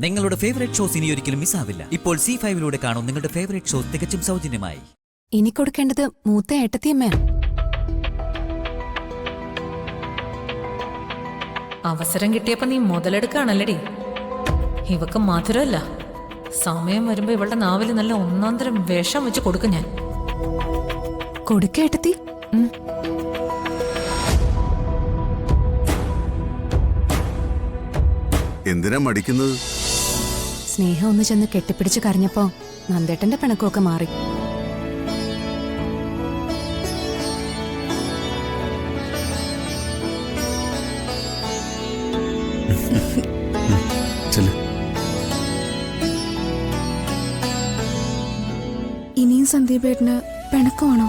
നിങ്ങളുടെ favourite shows ഇനി ഒരിക്കലും മിസ്സാവില്ല. ഇപ്പോൾ C5 കാണും നിങ്ങളുടെ ഫേവറേറ്റ് ഷോസ് തികച്ചും സൗജന്യമായി. ഇനി കൊടുക്കേണ്ടത് മൂത്ത ഏട്ടത്തിയമ്മയാണ്. അവസരം കിട്ടിയപ്പോ നീ മുതലെടുക്കാണല്ലടി. ഇവക്ക് മധുരമല്ല, സമയം വരുമ്പോ ഇവളുടെ നാവില് നല്ല ഒന്നാന്തരം വിഷം വെച്ച് കൊടുക്കും ഞാൻ. കൊടുക്ക ഏട്ടത്തി. എന്തിനാ മടിക്കുന്നത്? സ്നേഹം ഒന്ന് ചെന്ന് കെട്ടിപ്പിടിച്ച് കരഞ്ഞപ്പോ നന്ദേട്ടന്റെ പിണക്കമൊക്കെ മാറി. ഇനിയും സന്ദീപേട്ടന് പിണക്കമാണോ?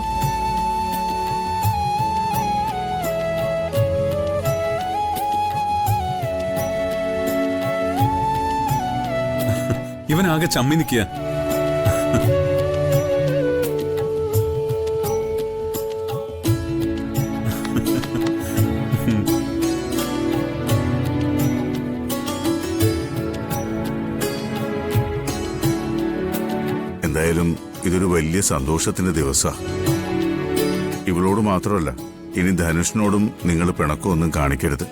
ഇവനാകെ ചമ്മി നിൽക്കുക. എന്തായാലും ഇതൊരു വലിയ സന്തോഷത്തിന്റെ ദിവസാ. ഇവളോട് മാത്രമല്ല, ഇനി ധനുഷിനോടും നിങ്ങൾ പിണക്കമൊന്നും കാണിക്കരുത്.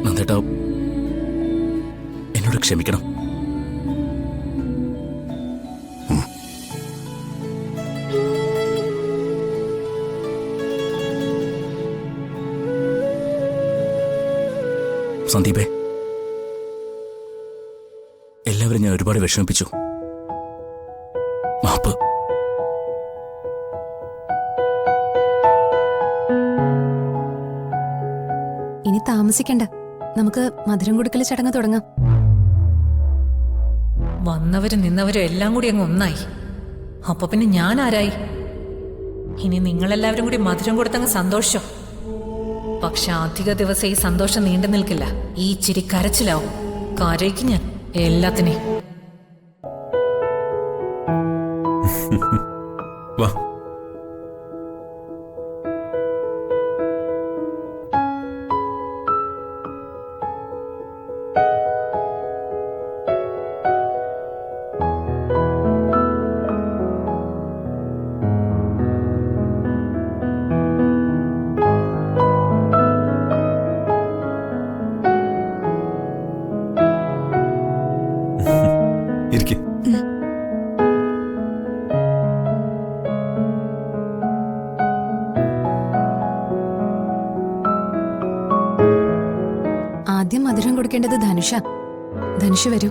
നന്ദേട്ടാ, എന്നോട് ക്ഷമിക്കണം. സന്ദീപേ, എല്ലാവരും ഞാൻ ഒരുപാട് വിഷമിപ്പിച്ചു. മാപ്പ്. ഇനി താമസിക്കണ്ട, നമുക്ക് മധുരം കൊടുക്കൽ ചടങ്ങ് തുടങ്ങാം. വന്നവരും നിന്നവരും എല്ലാം കൂടി അങ്ങ് ഒന്നായി. അപ്പൊ പിന്നെ ഞാൻ ആരായി? ഇനി നിങ്ങളെല്ലാവരും കൂടി മധുരം കൊടുത്തങ്ങ് സന്തോഷിച്ചോ. പക്ഷെ അധിക ദിവസം ഈ സന്തോഷം നീണ്ടു നിൽക്കില്ല. ഈ ചിരി കരച്ചിലാവും. കരയ്ക്ക് ഞാൻ എല്ലാത്തിനെയും. വാ. ഇരിക്ക്. ആദ്യം മധുരം കൊടുക്കേണ്ടത് ധനുഷ. ധനുഷ് വരൂ.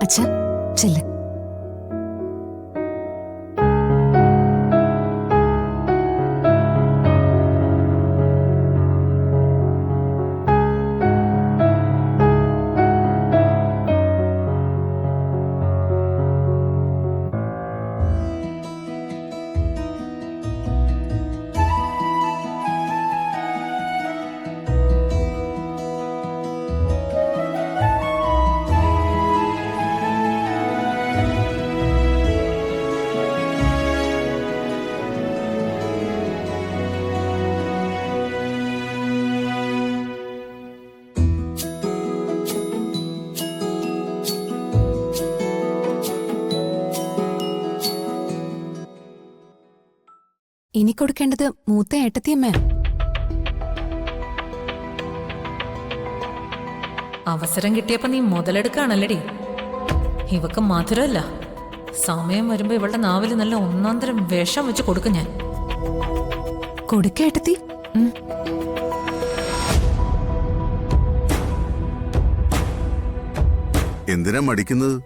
അച്ഛാ, ചെല്ല്. ഇനി കൊടുക്കേണ്ടത് മൂത്ത ഏട്ടത്തിയമ്മയാണ്. അവസരം കിട്ടിയപ്പോ നീ മുതലെടുക്കാണല്ലടി. ഇവക്ക് മധുരമല്ല, സമയം വരുമ്പോ ഇവളുടെ നാവില് നല്ല ഒന്നാന്തരം വിഷം വെച്ച് കൊടുക്കും ഞാൻ. കൊടുക്ക ഏട്ടത്തി. എന്തിനാ മടിക്കുന്നത്?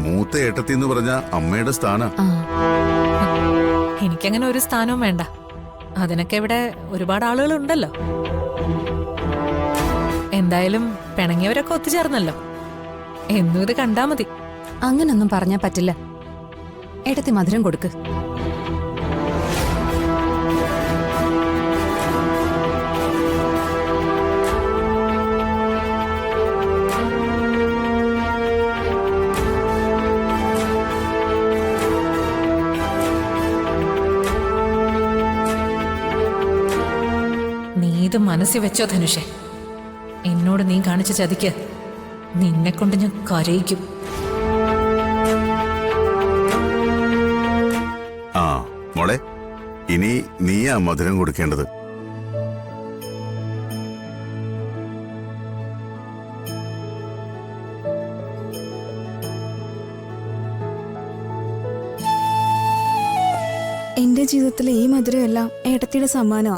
മൂത്ത ഏട്ടത്തി എന്ന് പറഞ്ഞ അമ്മയുടെ സ്ഥാന. എനിക്കങ്ങനെ ഒരു സ്ഥാനവും വേണ്ട. അതിനൊക്കെ ഇവിടെ ഒരുപാട് ആളുകളുണ്ടല്ലോ. എന്തായാലും പിണങ്ങിയവരൊക്കെ ഒത്തുചേർന്നല്ലോ. എന്നും ഇത് കണ്ടാ മതി. അങ്ങനൊന്നും പറഞ്ഞാ പറ്റില്ല. ഏട്ടത്തി മധുരം കൊടുക്ക്. നീ ഇത് മനസ്സിൽ വെച്ചോ ധനുഷേ. എന്നോട് നീ കാണിച്ച ചതിക്ക് നിന്നെ കൊണ്ട് ഞാൻ കരയിക്കും. ആ മോളെ, ഇനി നീയാ മധുരം കൊടുക്കേണ്ടത്. എന്റെ ജീവിതത്തിലെ ഈ മധുരം എല്ലാം ഏട്ടത്തിയുടെ സമ്മാനമാ.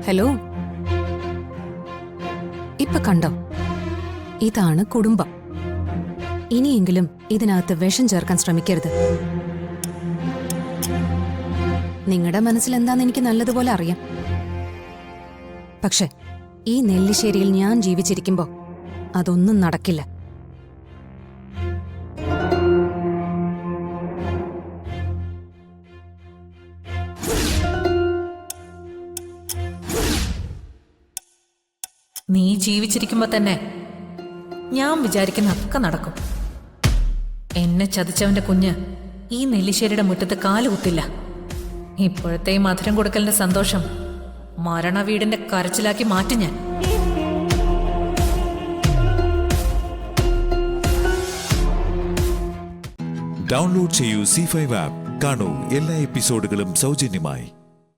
ഹലോ, ഇപ്പൊ കണ്ടോ? ഇതാണ് കുടുംബം. ഇനിയെങ്കിലും ഇതിനകത്ത് വിഷം ചേർക്കാൻ ശ്രമിക്കരുത്. നിങ്ങളുടെ മനസ്സിൽ എന്താന്ന് എനിക്ക് നല്ലതുപോലെ അറിയാം. പക്ഷെ ഈ നെല്ലിശ്ശേരിയിൽ ഞാൻ ജീവിച്ചിരിക്കുമ്പോ അതൊന്നും നടക്കില്ല. നീ ജീവിച്ചിരിക്കുമ്പോ തന്നെ ഞാൻ വിചാരിക്കുന്നതൊക്കെ നടക്കും. എന്നെ ചതിച്ചവന്റെ കുഞ്ഞ് ഈ നെല്ലിശ്ശേരിയുടെ മുറ്റത്ത് കാലുകുത്തില്ല. ഇപ്പോഴത്തെ ഈ മധുരം കൊടുക്കലിന്റെ സന്തോഷം മരണ വീടിന്റെ കരച്ചിലാക്കി മാറ്റി ഞാൻ. ഡൗൺലോഡ് ചെയ്യൂ C5 ആപ്പ്. കാണൂ എല്ലാ എപ്പിസോഡുകളും സൗജന്യമായി.